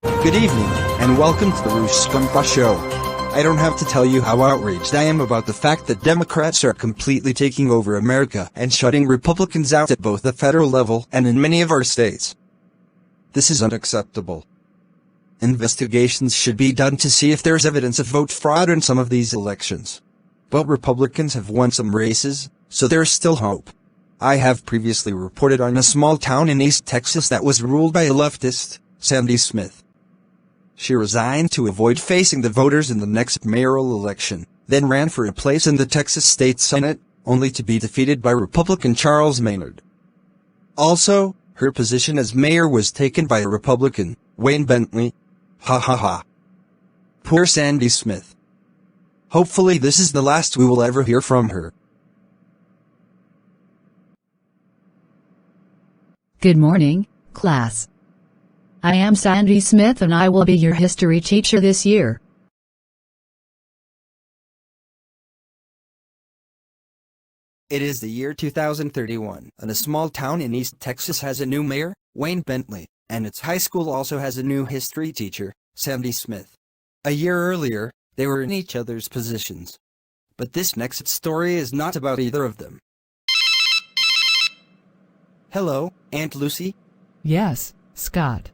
Good evening, and welcome to the Roosh Scumpa Show. I don't have to tell you how outraged I am about the fact that Democrats are completely taking over America and shutting Republicans out at both the federal level and in many of our states. This is unacceptable. Investigations should be done to see if there's evidence of vote fraud in some of these elections. But Republicans have won some races, so there's still hope. I have previously reported on a small town in East Texas that was ruled by a leftist, Sandy Smith. She resigned to avoid facing the voters in the next mayoral election, then ran for a place in the Texas State Senate, only to be defeated by Republican Charles Maynard. Also, her position as mayor was taken by a Republican, Wayne Bentley. Ha ha ha. Poor Sandy Smith. Hopefully this is the last we will ever hear from her. Good morning, class. I am Sandy Smith and I will be your history teacher this year. It is the year 2031, and a small town in East Texas has a new mayor, Wayne Bentley, and its high school also has a new history teacher, Sandy Smith. A year earlier, they were in each other's positions. But this next story is not about either of them. Hello, Aunt Lucy? Yes, Scott.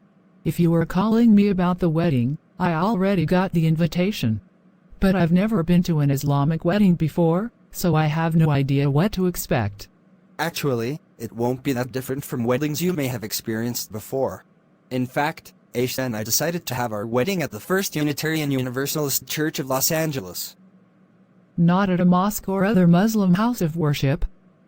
If you were calling me about the wedding, I already got the invitation. But I've never been to an Islamic wedding before, so I have no idea what to expect. Actually, it won't be that different from weddings you may have experienced before. In fact, Aisha and I decided to have our wedding at the First Unitarian Universalist Church of Los Angeles. Not at a mosque or other Muslim house of worship?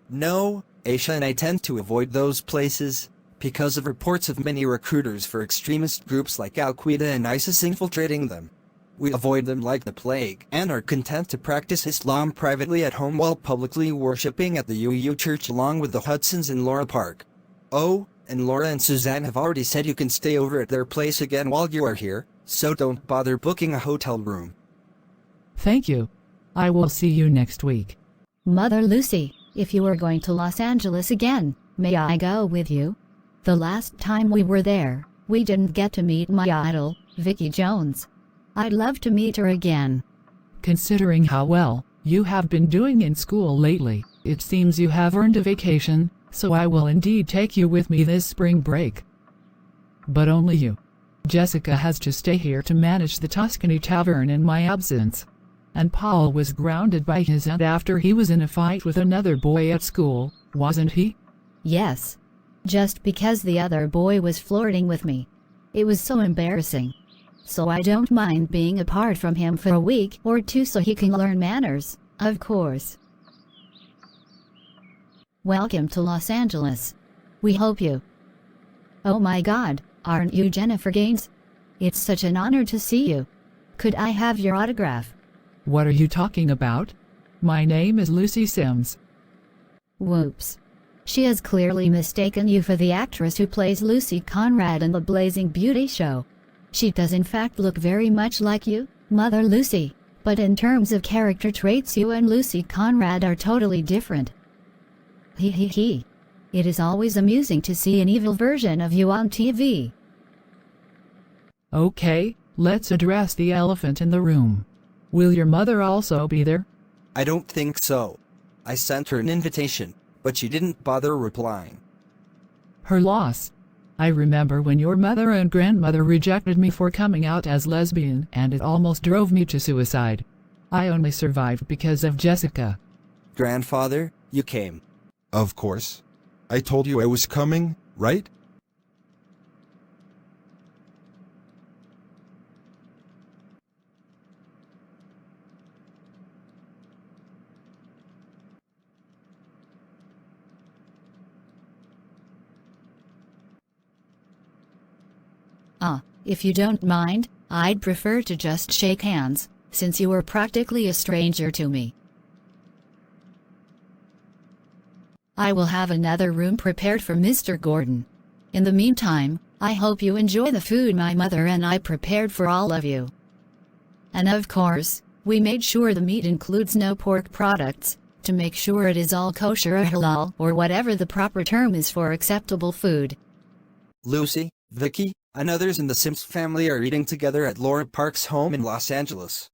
No, Aisha and I tend to avoid those places because of reports of many recruiters for extremist groups like Al-Qaeda and ISIS infiltrating them. We avoid them like the plague and are content to practice Islam privately at home while publicly worshipping at the UU Church along with the Hudsons in Laura Park. Oh, and Laura and Suzanne have already said you can stay over at their place again while you are here, so don't bother booking a hotel room. Thank you. I will see you next week. Mother Lucy, if you are going to Los Angeles again, may I go with you? The last time we were there, we didn't get to meet my idol, Vicky Jones. I'd love to meet her again. Considering how well you have been doing in school lately, it seems you have earned a vacation, so I will indeed take you with me this spring break. But only you. Jessica has to stay here to manage the Tuscany Tavern in my absence. And Paul was grounded by his aunt after he was in a fight with another boy at school, wasn't he? Yes. Just because the other boy was flirting with me. It was so embarrassing. So I don't mind being apart from him for a week or two so he can learn manners, of course. Welcome to Los Angeles. We hope you. Oh my God, aren't you Jennifer Gaines? It's such an honor to see you. Could I have your autograph? What are you talking about? My name is Lucy Sims. Whoops. She has clearly mistaken you for the actress who plays Lucy Conrad in the Blazing Beauty show. She does in fact look very much like you, Mother Lucy, but in terms of character traits you and Lucy Conrad are totally different. He. It is always amusing to see an evil version of you on TV. Okay, let's address the elephant in the room. Will your mother also be there? I don't think so. I sent her an invitation, but she didn't bother replying. Her loss. I remember when your mother and grandmother rejected me for coming out as lesbian and it almost drove me to suicide. I only survived because of Jessica. Grandfather, you came. Of course. I told you I was coming, right? If you don't mind, I'd prefer to just shake hands, since you were practically a stranger to me. I will have another room prepared for Mr. Gordon. In the meantime, I hope you enjoy the food my mother and I prepared for all of you. And of course, we made sure the meat includes no pork products, to make sure it is all kosher or halal or whatever the proper term is for acceptable food. Lucy, Vicky, and others in the Sims family are eating together at Laura Park's home in Los Angeles.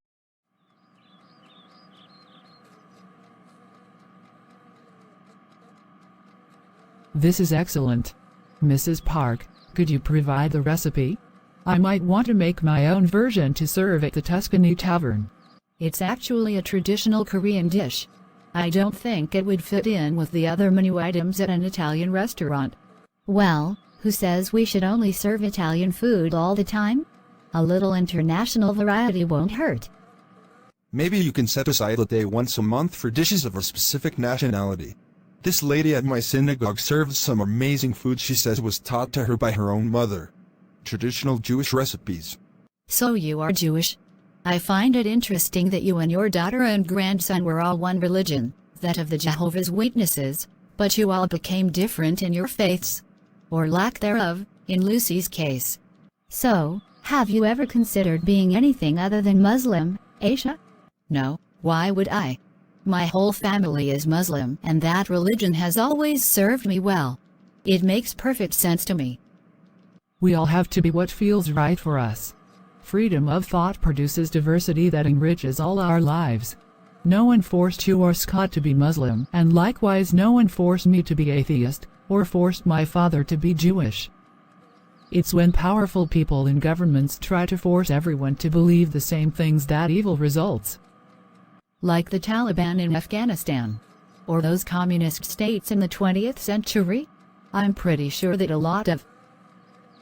This is excellent. Mrs. Park, could you provide the recipe? I might want to make my own version to serve at the Tuscany Tavern. It's actually a traditional Korean dish. I don't think it would fit in with the other menu items at an Italian restaurant. Well, who says we should only serve Italian food all the time? A little international variety won't hurt. Maybe you can set aside a day once a month for dishes of a specific nationality. This lady at my synagogue serves some amazing food she says was taught to her by her own mother. Traditional Jewish recipes. So you are Jewish? I find it interesting that you and your daughter and grandson were all one religion, that of the Jehovah's Witnesses, but you all became different in your faiths. Or lack thereof, in Lucy's case. So, have you ever considered being anything other than Muslim, Aisha? No, why would I? My whole family is Muslim, and that religion has always served me well. It makes perfect sense to me. We all have to be what feels right for us. Freedom of thought produces diversity that enriches all our lives. No one forced you or Scott to be Muslim, and likewise no one forced me to be atheist, or forced my father to be Jewish. It's when powerful people in governments try to force everyone to believe the same things that evil results. Like the Taliban in Afghanistan. Or those communist states in the 20th century? I'm pretty sure that a lot of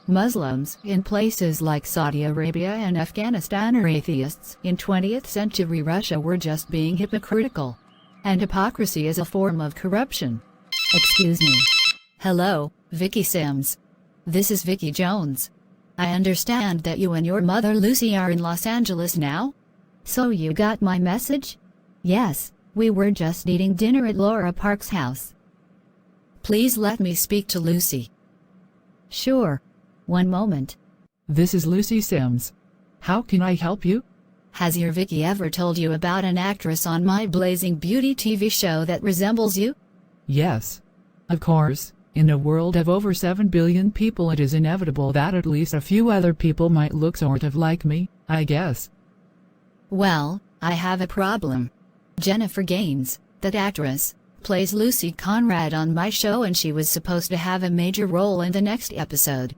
Muslims in places like Saudi Arabia and Afghanistan are atheists. In 20th century Russia were just being hypocritical. And hypocrisy is a form of corruption. Excuse me. Hello, Vicky Sims. This is Vicky Jones. I understand that you and your mother Lucy are in Los Angeles now? So you got my message? Yes, we were just eating dinner at Laura Park's house. Please let me speak to Lucy. Sure. One moment. This is Lucy Sims. How can I help you? Has your Vicky ever told you about an actress on my Blazing Beauty TV show that resembles you? Yes. Of course, in a world of over 7 billion people it is inevitable that at least a few other people might look sort of like me, I guess. Well, I have a problem. Jennifer Gaines, that actress, plays Lucy Conrad on my show and she was supposed to have a major role in the next episode.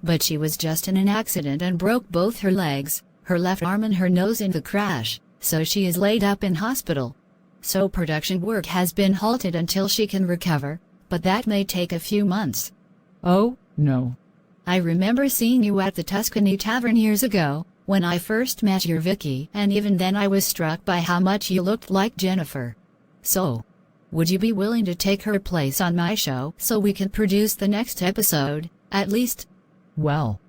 But she was just in an accident and broke both her legs, her left arm and her nose in the crash, so she is laid up in hospital. So production work has been halted until she can recover, but that may take a few months. Oh, no. I remember seeing you at the Tuscany Tavern years ago, when I first met your Vicky, and even then I was struck by how much you looked like Jennifer. So, would you be willing to take her place on my show so we can produce the next episode, at least? Well,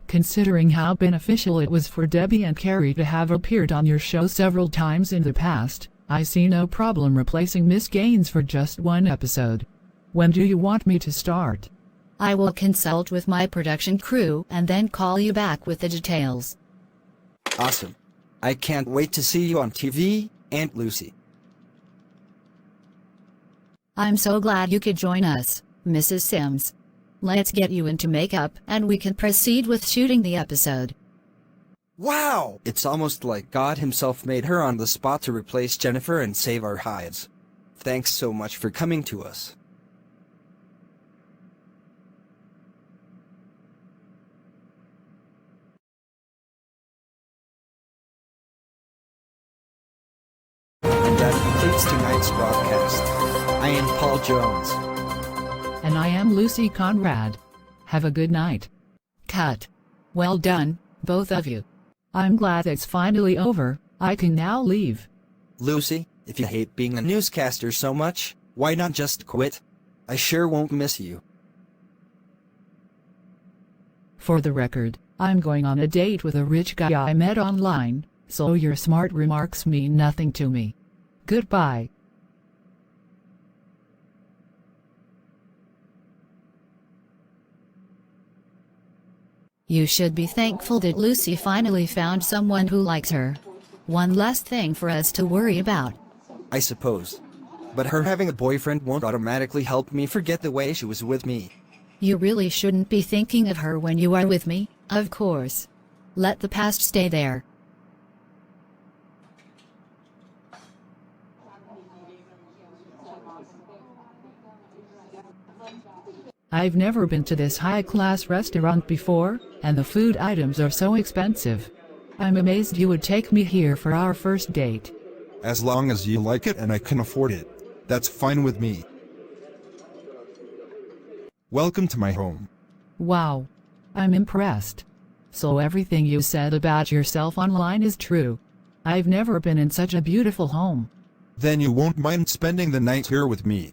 considering how beneficial it was for Debbie and Carrie to have appeared on your show several times in the past, I see no problem replacing Miss Gaines for just one episode. When do you want me to start? I will consult with my production crew and then call you back with the details. Awesome. I can't wait to see you on TV, Aunt Lucy. I'm so glad you could join us, Mrs. Sims. Let's get you into makeup and we can proceed with shooting the episode. Wow! It's almost like God himself made her on the spot to replace Jennifer and save our hides. Thanks so much for coming to us. And that completes tonight's broadcast. I am Paul Jones. And I am Lucy Conrad. Have a good night. Cut. Well done, both of you. I'm glad it's finally over. I can now leave. Lucy, if you hate being a newscaster so much, why not just quit? I sure won't miss you. For the record, I'm going on a date with a rich guy I met online, so your smart remarks mean nothing to me. Goodbye. You should be thankful that Lucy finally found someone who likes her. One less thing for us to worry about. I suppose. But her having a boyfriend won't automatically help me forget the way she was with me. You really shouldn't be thinking of her when you are with me, Of course. Let the past stay there. I've never been to this high-class restaurant before, and the food items are so expensive. I'm amazed you would take me here for our first date. As long as you like it and I can afford it, that's fine with me. Welcome to my home. Wow. I'm impressed. So everything you said about yourself online is true. I've never been in such a beautiful home. Then you won't mind spending the night here with me.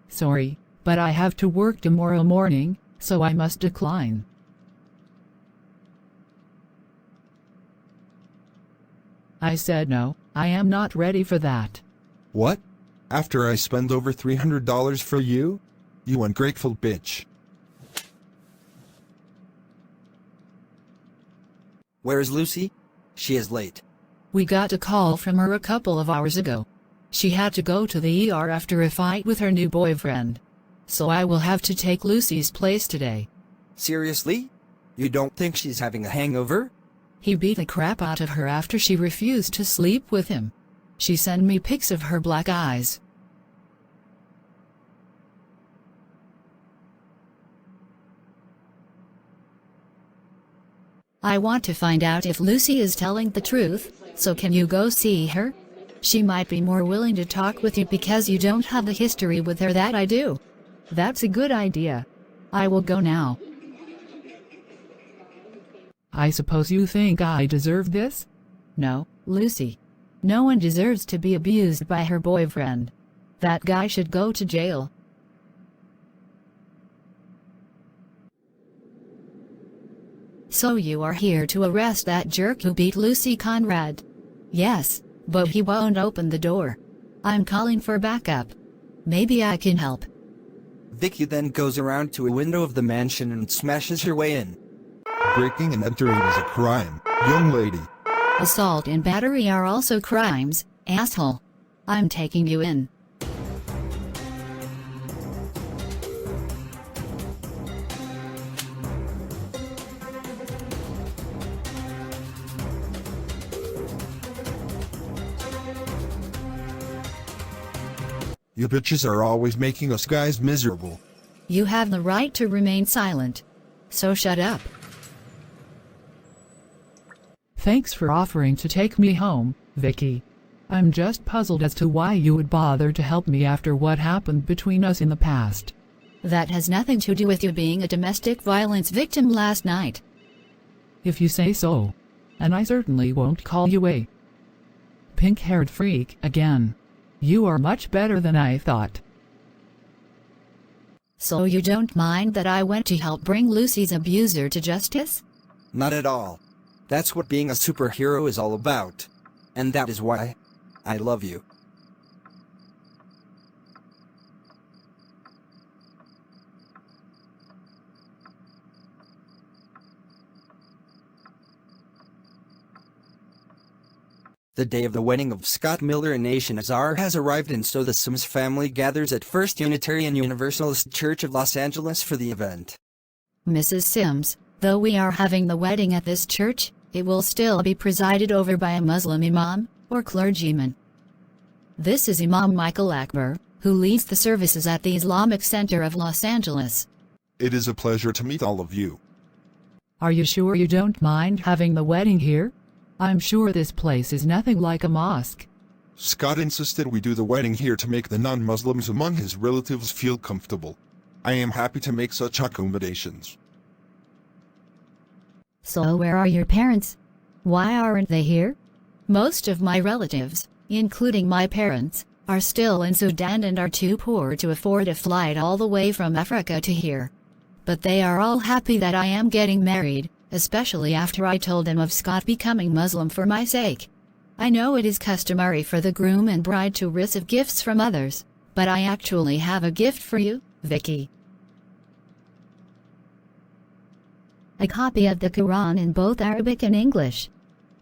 Sorry, but I have to work tomorrow morning, so I must decline. I said no, I am not ready for that. What? After I spend over $300 for you? You ungrateful bitch. Where is Lucy? She is late. We got a call from her a couple of hours ago. She had to go to the ER after a fight with her new boyfriend. So I will have to take Lucy's place today. Seriously? You don't think she's having a hangover? He beat the crap out of her after she refused to sleep with him. She sent me pics of her black eyes. I want to find out if Lucy is telling the truth, so can you go see her? She might be more willing to talk with you because you don't have the history with her that I do. That's a good idea. I will go now. I suppose you think I deserve this? No, Lucy. No one deserves to be abused by her boyfriend. That guy should go to jail. So you are here to arrest that jerk who beat Lucy Conrad? Yes, but he won't open the door. I'm calling for backup. Maybe I can help. Vicky then goes around to a window of the mansion and smashes her way in. Breaking and entering is a crime, young lady. Assault and battery are also crimes, asshole. I'm taking you in. You bitches are always making us guys miserable. You have the right to remain silent. So shut up. Thanks for offering to take me home, Vicky. I'm just puzzled as to why you would bother to help me after what happened between us in the past. That has nothing to do with you being a domestic violence victim last night. If you say so. And I certainly won't call you a pink-haired freak again. You are much better than I thought. So you don't mind that I went to help bring Lucy's abuser to justice? Not at all. That's what being a superhero is all about. And that is why I love you. The day of the wedding of Scott Miller and Nation Azar has arrived, and so the Sims family gathers at First Unitarian Universalist Church of Los Angeles for the event. Mrs. Sims, though we are having the wedding at this church, it will still be presided over by a Muslim imam, or clergyman. This is Imam Michael Akbar, who leads the services at the Islamic Center of Los Angeles. It is a pleasure to meet all of you. Are you sure you don't mind having the wedding here? I'm sure this place is nothing like a mosque. Scott insisted we do the wedding here to make the non-Muslims among his relatives feel comfortable. I am happy to make such accommodations. So where are your parents? Why aren't they here? Most of my relatives, including my parents, are still in Sudan and are too poor to afford a flight all the way from Africa to here. But they are all happy that I am getting married, especially after I told them of Scott becoming Muslim for my sake. I know it is customary for the groom and bride to receive gifts from others, but I actually have a gift for you, Vicky. A copy of the Quran in both Arabic and English.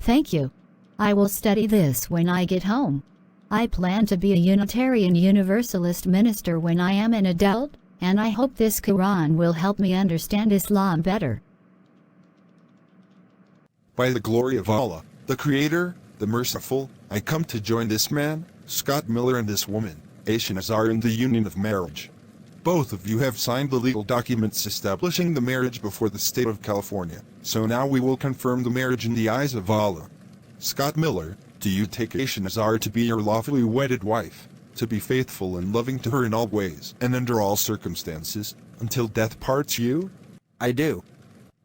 Thank you. I will study this when I get home. I plan to be a Unitarian Universalist minister when I am an adult, and I hope this Quran will help me understand Islam better. By the glory of Allah, the Creator, the Merciful, I come to join this man, Scott Miller, and this woman, Aisha Nazar, in the union of marriage. Both of you have signed the legal documents establishing the marriage before the state of California, so now we will confirm the marriage in the eyes of Allah. Scott Miller, do you take Aisha Nazar to be your lawfully wedded wife, to be faithful and loving to her in all ways and under all circumstances, until death parts you? I do.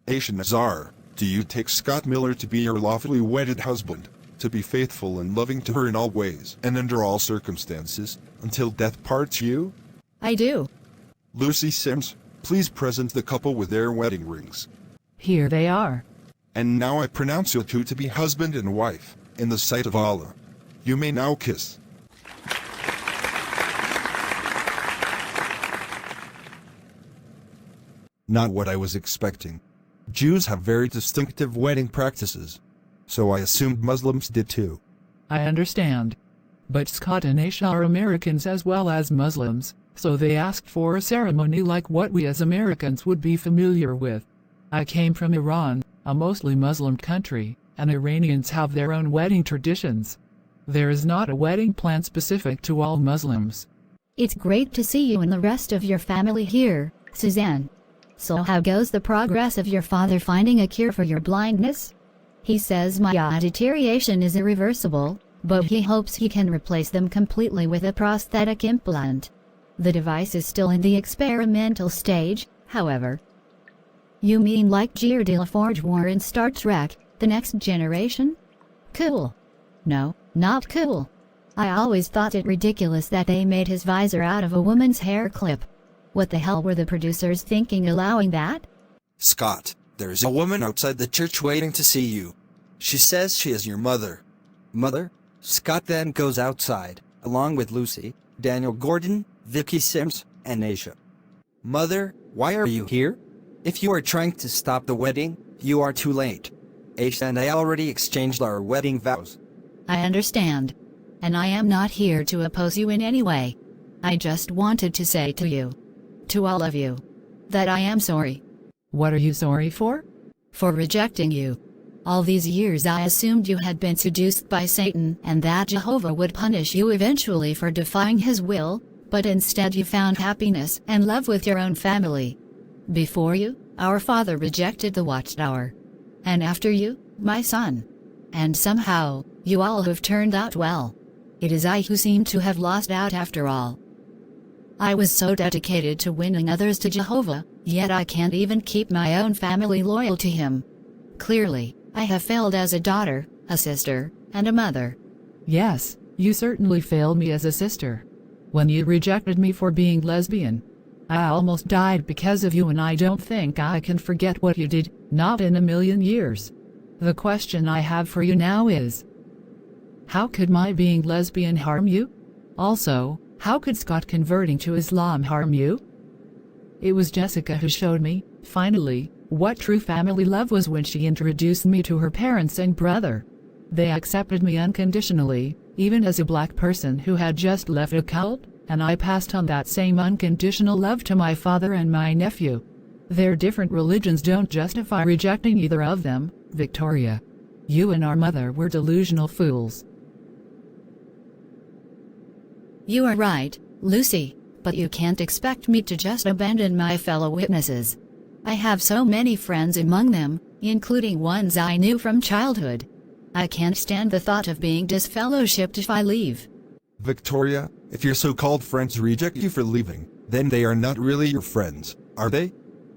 Aisha Nazar, do you take Scott Miller to be your lawfully wedded husband, to be faithful and loving to her in all ways and under all circumstances, until death parts you? I do. Lucy Sims, please present the couple with their wedding rings. Here they are. And now I pronounce you two to be husband and wife, in the sight of Allah. You may now kiss. Not what I was expecting. Jews have very distinctive wedding practices. So I assumed Muslims did too. I understand. But Scott and Aisha are Americans as well as Muslims, so they asked for a ceremony like what we as Americans would be familiar with. I came from Iran, a mostly Muslim country, and Iranians have their own wedding traditions. There is not a wedding plan specific to all Muslims. It's great to see you and the rest of your family here, Suzanne. So how goes the progress of your father finding a cure for your blindness? He says my eye deterioration is irreversible, but he hopes he can replace them completely with a prosthetic implant. The device is still in the experimental stage, however. You mean like Gear de la Forge wore in Star Trek, The Next Generation? Cool. No, not cool. I always thought it ridiculous that they made his visor out of a woman's hair clip. What the hell were the producers thinking allowing that? Scott, there's a woman outside the church waiting to see you. She says she is your mother. Mother? Scott then goes outside, along with Lucy, Daniel Gordon, Vicky Sims, and Aisha. Mother, why are you here? If you are trying to stop the wedding, you are too late. Aisha and I already exchanged our wedding vows. I understand. And I am not here to oppose you in any way. I just wanted to say to you, to all of you, that I am sorry. What are you sorry for? For rejecting you. All these years I assumed you had been seduced by Satan and that Jehovah would punish you eventually for defying his will, but instead you found happiness and love with your own family. Before you, our father rejected the watchtower. And after you, my son. And somehow, you all have turned out well. It is I who seem to have lost out after all. I was so dedicated to winning others to Jehovah, yet I can't even keep my own family loyal to him. Clearly, I have failed as a daughter, a sister, and a mother. Yes, you certainly failed me as a sister. When you rejected me for being lesbian, I almost died because of you, and I don't think I can forget what you did, not in a million years. The question I have for you now is, how could my being lesbian harm you? Also, how could Scott converting to Islam harm you? It was Jessica who showed me, finally, what true family love was when she introduced me to her parents and brother. They accepted me unconditionally, even as a black person who had just left a cult, and I passed on that same unconditional love to my father and my nephew. Their different religions don't justify rejecting either of them, Victoria. You and our mother were delusional fools. You are right, Lucy, but you can't expect me to just abandon my fellow witnesses. I have so many friends among them, including ones I knew from childhood. I can't stand the thought of being disfellowshipped if I leave. Victoria, if your so-called friends reject you for leaving, then they are not really your friends, are they?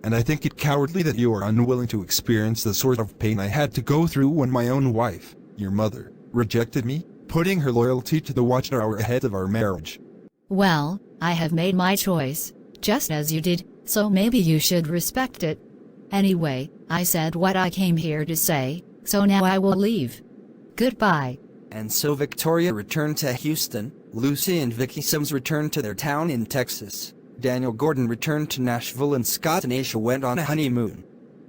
And I think it cowardly that you are unwilling to experience the sort of pain I had to go through when my own wife, your mother, rejected me, putting her loyalty to the watchtower ahead of our marriage. Well, I have made my choice, just as you did, so maybe you should respect it. Anyway, I said what I came here to say, so now I will leave. Goodbye. And so Victoria returned to Houston, Lucy and Vicky Sims returned to their town in Texas, Daniel Gordon returned to Nashville, and Scott and Aisha went on a honeymoon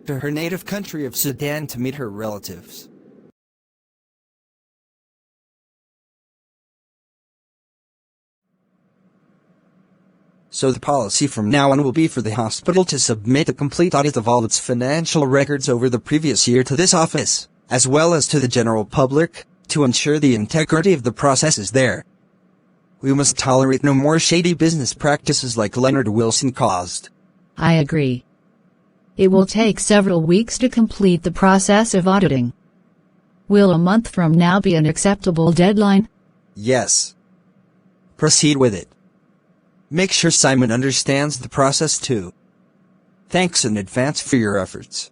to her native country of Sudan to meet her relatives. So the policy from now on will be for the hospital to submit a complete audit of all its financial records over the previous year to this office, as well as to the general public, to ensure the integrity of the process is there. We must tolerate no more shady business practices like Leonard Wilson caused. I agree. It will take several weeks to complete the process of auditing. Will a month from now be an acceptable deadline? Yes. Proceed with it. Make sure Simon understands the process too. Thanks in advance for your efforts.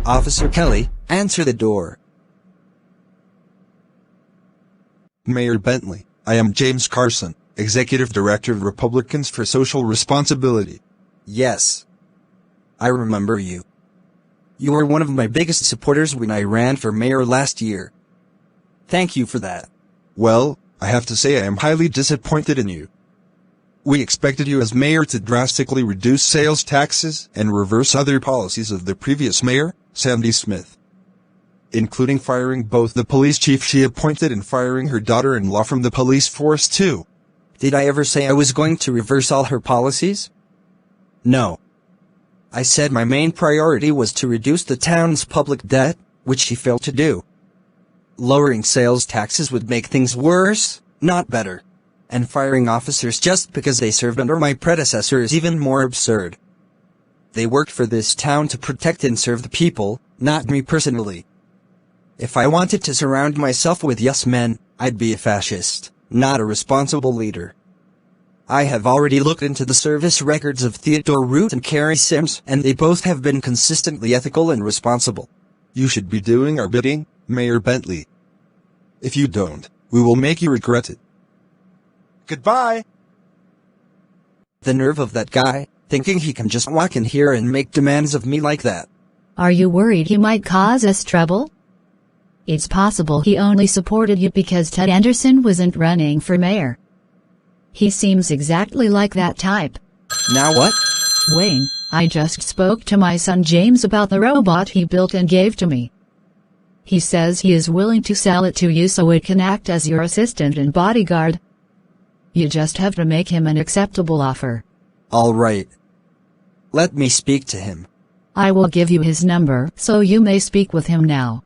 Officer Kelly, answer the door. Mayor Bentley, I am James Carson, Executive Director of Republicans for Social Responsibility. Yes. I remember you. You were one of my biggest supporters when I ran for mayor last year. Thank you for that. Well, I have to say I am highly disappointed in you. We expected you as mayor to drastically reduce sales taxes and reverse other policies of the previous mayor, Sandy Smith, including firing both the police chief she appointed and firing her daughter-in-law from the police force too. Did I ever say I was going to reverse all her policies? No. I said my main priority was to reduce the town's public debt, which she failed to do. Lowering sales taxes would make things worse, not better. And firing officers just because they served under my predecessor is even more absurd. They worked for this town to protect and serve the people, not me personally. If I wanted to surround myself with yes men, I'd be a fascist, not a responsible leader. I have already looked into the service records of Theodore Root and Carrie Sims, and they both have been consistently ethical and responsible. You should be doing our bidding, Mayor Bentley. If you don't, we will make you regret it. Goodbye! The nerve of that guy, thinking he can just walk in here and make demands of me like that. Are you worried he might cause us trouble? It's possible he only supported you because Ted Anderson wasn't running for mayor. He seems exactly like that type. Now what? Wayne, I just spoke to my son James about the robot he built and gave to me. He says he is willing to sell it to you so it can act as your assistant and bodyguard. You just have to make him an acceptable offer. All right. Let me speak to him. I will give you his number so you may speak with him now.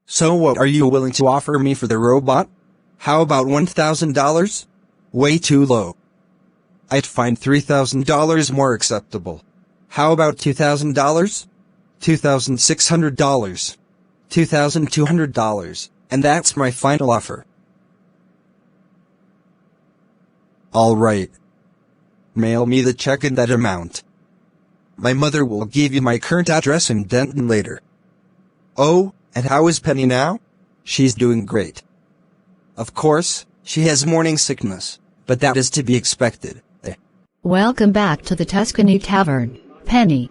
So what are you willing to offer me for the robot? How about $1,000? Way too low. I'd find $3,000 more acceptable. How about $2,000? $2,600. $2,200. And that's my final offer. All right. Mail me the check in that amount. My mother will give you my current address in Denton later. Oh, and how is Penny now? She's doing great. Of course, she has morning sickness, but that is to be expected. Welcome back to the Tuscany Tavern, Penny.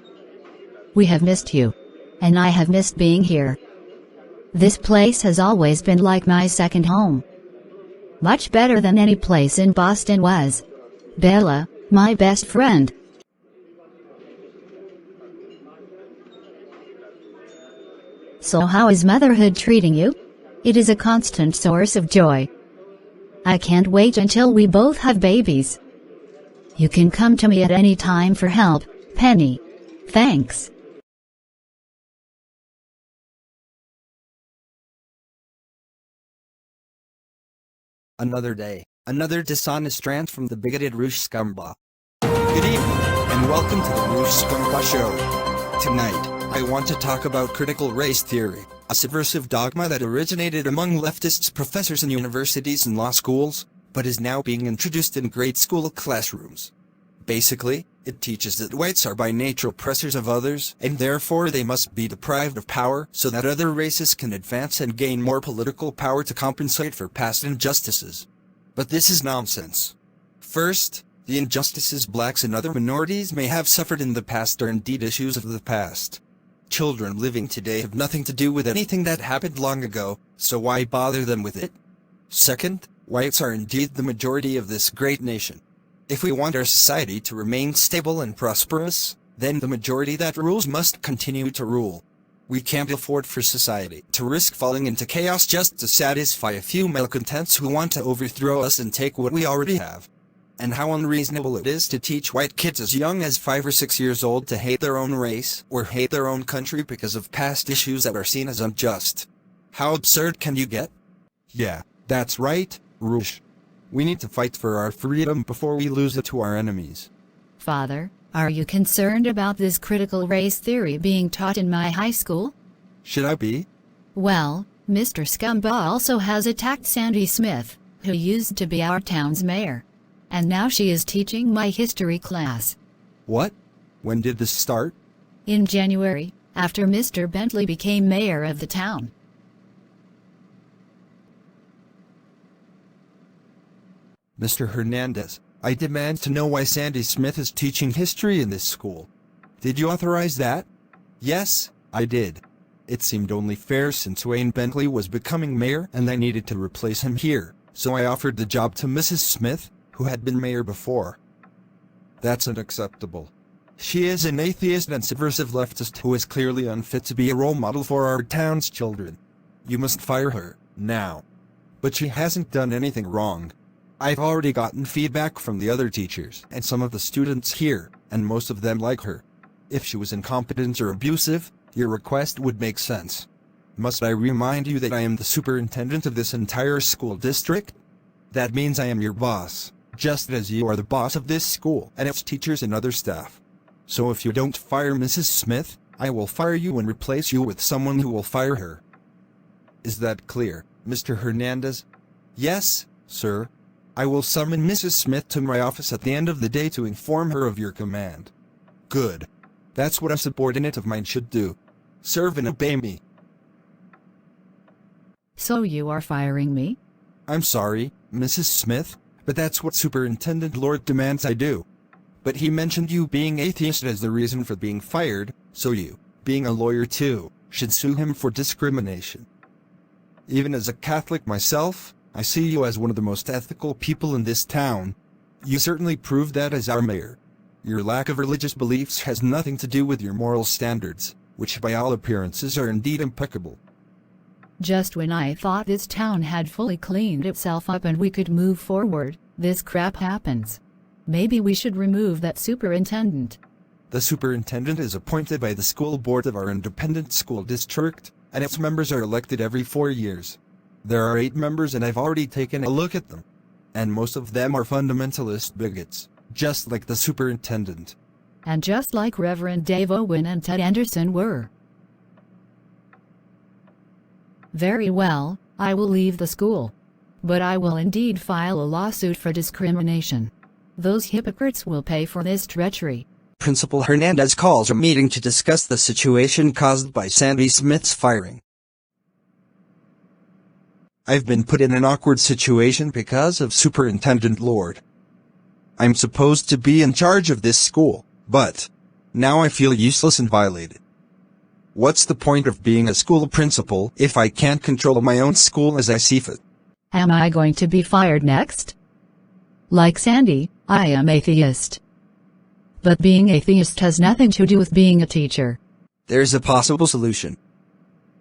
We have missed you. And I have missed being here. This place has always been like my second home. Much better than any place in Boston was. Bella, my best friend. So how is motherhood treating you? It is a constant source of joy. I can't wait until we both have babies. You can come to me at any time for help, Penny. Thanks. Another day, another dishonest rant from the bigoted Rouge Scumba. Good evening, and welcome to the Rouge Scumba Show. Tonight, I want to talk about critical race theory, a subversive dogma that originated among leftists, professors in universities and law schools, but is now being introduced in grade school classrooms. Basically, it teaches that whites are by nature oppressors of others, and therefore they must be deprived of power so that other races can advance and gain more political power to compensate for past injustices. But this is nonsense. First, the injustices blacks and other minorities may have suffered in the past are indeed issues of the past. Children living today have nothing to do with anything that happened long ago, so why bother them with it? Second, whites are indeed the majority of this great nation. If we want our society to remain stable and prosperous, then the majority that rules must continue to rule. We can't afford for society to risk falling into chaos just to satisfy a few malcontents who want to overthrow us and take what we already have. and how unreasonable it is to teach white kids as young as 5 or 6 years old to hate their own race or hate their own country because of past issues that are seen as unjust. How absurd can you get? Yeah, that's right, Roosh. We need to fight for our freedom before we lose it to our enemies. Father, are you concerned about this critical race theory being taught in my high school? Should I be? Well, Mr. Scumbaugh also has attacked Sandy Smith, who used to be our town's mayor. And now she is teaching my history class. What? When did this start? In January, after Mr. Bentley became mayor of the town. Mr. Hernandez, I demand to know why Sandy Smith is teaching history in this school. Did you authorize that? Yes, I did. It seemed only fair since Wayne Bentley was becoming mayor and I needed to replace him here, so I offered the job to Mrs. Smith, who had been mayor before. That's unacceptable. She is an atheist and subversive leftist who is clearly unfit to be a role model for our town's children. You must fire her, now. But she hasn't done anything wrong. I've already gotten feedback from the other teachers and some of the students here, and most of them like her. If she was incompetent or abusive, your request would make sense. Must I remind you that I am the superintendent of this entire school district? That means I am your boss, just as you are the boss of this school and its teachers and other staff. So if you don't fire Mrs. Smith, I will fire you and replace you with someone who will fire her. Is that clear, Mr. Hernandez? Yes, sir. I will summon Mrs. Smith to my office at the end of the day to inform her of your command. Good. That's what a subordinate of mine should do. Serve and obey me. So you are firing me? I'm sorry, Mrs. Smith, but that's what Superintendent Lord demands I do. But he mentioned you being atheist as the reason for being fired, so you, being a lawyer too, should sue him for discrimination. Even as a Catholic myself, I see you as one of the most ethical people in this town. You certainly proved that as our mayor. Your lack of religious beliefs has nothing to do with your moral standards, which by all appearances are indeed impeccable. Just when I thought this town had fully cleaned itself up and we could move forward, this crap happens. Maybe we should remove that superintendent. The superintendent is appointed by the school board of our independent school district, and its members are elected every 4 years. There are 8 members and I've already taken a look at them. And most of them are fundamentalist bigots, just like the superintendent. And just like Reverend Dave Owen and Ted Anderson were. Very well, I will leave the school. But I will indeed file a lawsuit for discrimination. Those hypocrites will pay for this treachery. Principal Hernandez calls a meeting to discuss the situation caused by Sandy Smith's firing. I've been put in an awkward situation because of Superintendent Lord. I'm supposed to be in charge of this school, but now I feel useless and violated. What's the point of being a school principal if I can't control my own school as I see fit? Am I going to be fired next? Like Sandy, I am atheist. But being atheist has nothing to do with being a teacher. There's a possible solution.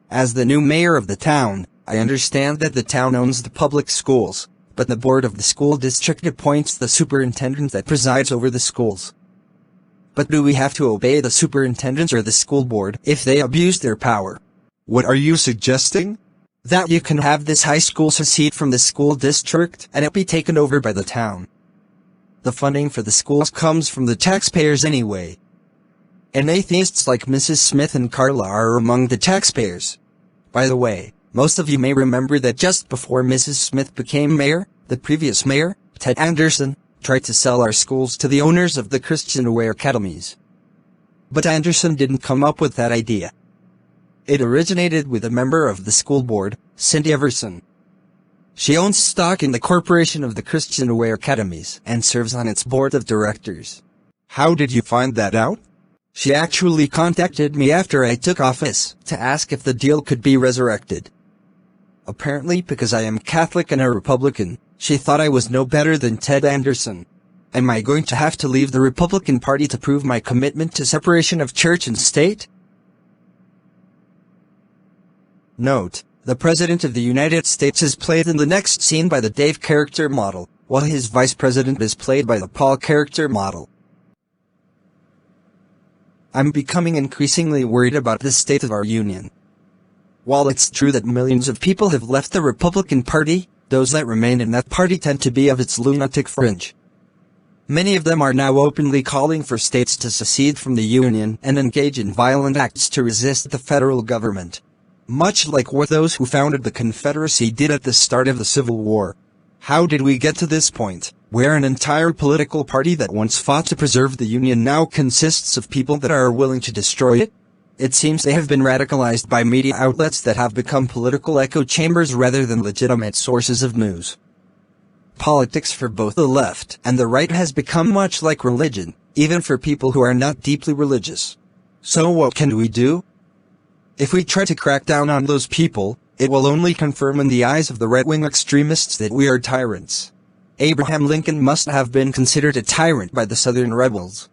As the new mayor of the town, I understand that the town owns the public schools, but the board of the school district appoints the superintendent that presides over the schools. But do we have to obey the superintendent or the school board if they abuse their power? What are you suggesting? That you can have this high school secede from the school district and it be taken over by the town. The funding for the schools comes from the taxpayers anyway. And atheists like Mrs. Smith and Carla are among the taxpayers. By the way, most of you may remember that just before Mrs. Smith became mayor, the previous mayor, Ted Anderson, tried to sell our schools to the owners of the Christian-aware academies. But Anderson didn't come up with that idea. It originated with a member of the school board, Cindy Everson. She owns stock in the corporation of the Christian-aware academies and serves on its board of directors. How did you find that out? She actually contacted me after I took office to ask if the deal could be resurrected. Apparently because I am Catholic and a Republican, she thought I was no better than Ted Anderson. Am I going to have to leave the Republican Party to prove my commitment to separation of church and state? Note: the President of the United States is played in the next scene by the Dave character model, while his vice president is played by the Paul character model. I'm becoming increasingly worried about the state of our union. While it's true that millions of people have left the Republican Party, those that remain in that party tend to be of its lunatic fringe. Many of them are now openly calling for states to secede from the Union and engage in violent acts to resist the federal government. Much like what those who founded the Confederacy did at the start of the Civil War. How did we get to this point, where an entire political party that once fought to preserve the Union now consists of people that are willing to destroy it? It seems they have been radicalized by media outlets that have become political echo chambers rather than legitimate sources of news. Politics for both the left and the right has become much like religion, even for people who are not deeply religious. So what can we do? If we try to crack down on those people, it will only confirm in the eyes of the right-wing extremists that we are tyrants. Abraham Lincoln must have been considered a tyrant by the Southern rebels.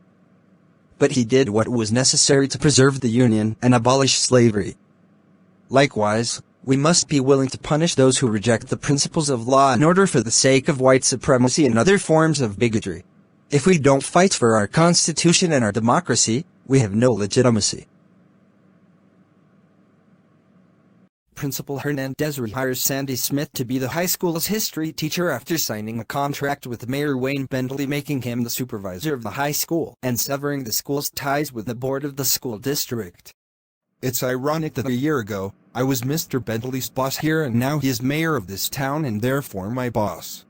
But he did what was necessary to preserve the Union and abolish slavery. Likewise, we must be willing to punish those who reject the principles of law in order for the sake of white supremacy and other forms of bigotry. If we don't fight for our Constitution and our democracy, we have no legitimacy. Principal Hernandez rehires Sandy Smith to be the high school's history teacher after signing a contract with Mayor Wayne Bentley, making him the supervisor of the high school and severing the school's ties with the board of the school district. It's ironic that a year ago, I was Mr. Bentley's boss here and now he is mayor of this town and therefore my boss.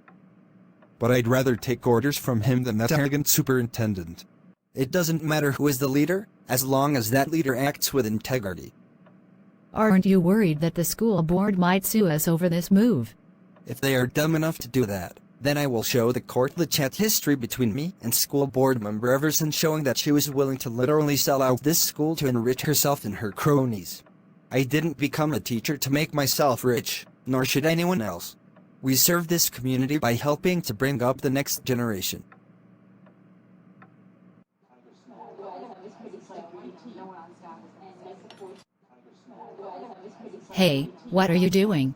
But I'd rather take orders from him than that arrogant superintendent. It doesn't matter who is the leader, as long as that leader acts with integrity. Aren't you worried that the school board might sue us over this move? If they are dumb enough to do that, then I will show the court the chat history between me and school board member Everson, showing that she was willing to literally sell out this school to enrich herself and her cronies. I didn't become a teacher to make myself rich, nor should anyone else. We serve this community by helping to bring up the next generation. Hey, what are you doing?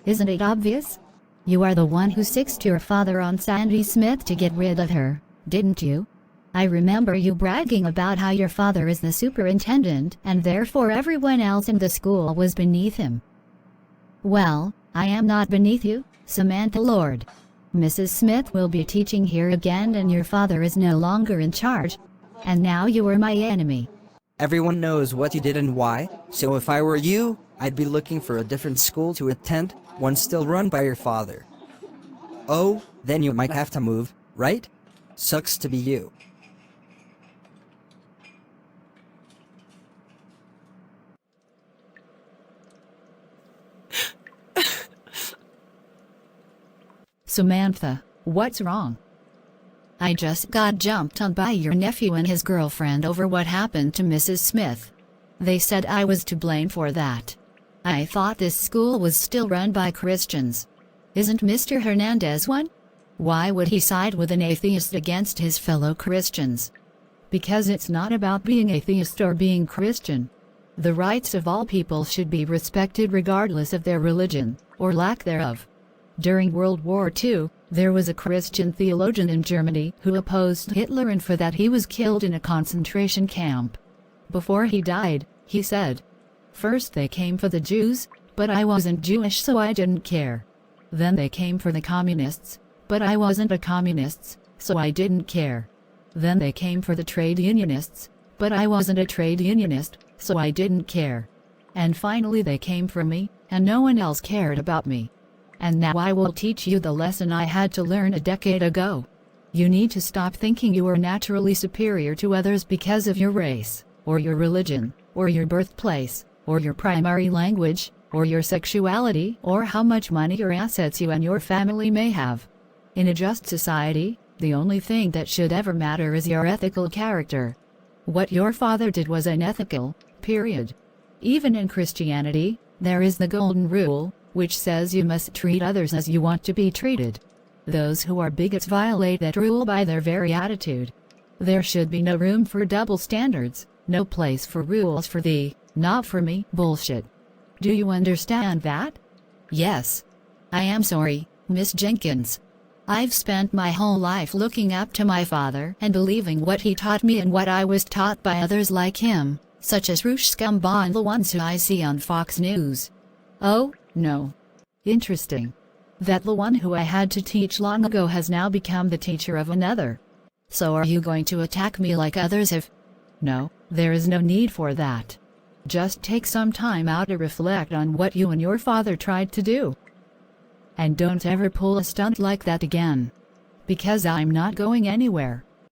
Isn't it obvious? You are the one who sixed your father on Sandy Smith to get rid of her, didn't you? I remember you bragging about how your father is the superintendent and therefore everyone else in the school was beneath him. Well, I am not beneath you, Samantha Lord. Mrs. Smith will be teaching here again and your father is no longer in charge. And now you are my enemy. Everyone knows what you did and why, so if I were you, I'd be looking for a different school to attend, one still run by your father. Oh, then you might have to move, right? Sucks to be you. Samantha, what's wrong? I just got jumped on by your nephew and his girlfriend over what happened to Mrs. Smith. They said I was to blame for that. I thought this school was still run by Christians. Isn't Mr. Hernandez one? Why would he side with an atheist against his fellow Christians? Because it's not about being atheist or being Christian. The rights of all people should be respected regardless of their religion, or lack thereof. During World War II, there was a Christian theologian in Germany who opposed Hitler, and for that he was killed in a concentration camp. Before he died, he said, "First they came for the Jews, but I wasn't Jewish so I didn't care. Then they came for the communists, but I wasn't a communist, so I didn't care. Then they came for the trade unionists, but I wasn't a trade unionist, so I didn't care. And finally they came for me, and no one else cared about me. And now I will teach you the lesson I had to learn a decade ago. You need to stop thinking you are naturally superior to others because of your race, or your religion, or your birthplace, or your primary language, or your sexuality, or how much money or assets you and your family may have. In a just society, the only thing that should ever matter is your ethical character. What your father did was unethical, period. Even in Christianity, there is the golden rule, which says you must treat others as you want to be treated. Those who are bigots violate that rule by their very attitude. There should be no room for double standards, no place for rules for thee, not for me bullshit. Do you understand that? Yes. I am sorry, Miss Jenkins. I've spent my whole life looking up to my father and believing what he taught me and what I was taught by others like him, such as Rushkamba and the ones who I see on Fox News. Oh, no. Interesting. That the one who I had to teach long ago has now become the teacher of another. So are you going to attack me like others have? No, there is no need for that. Just take some time out to reflect on what you and your father tried to do. And don't ever pull a stunt like that again. Because I'm not going anywhere.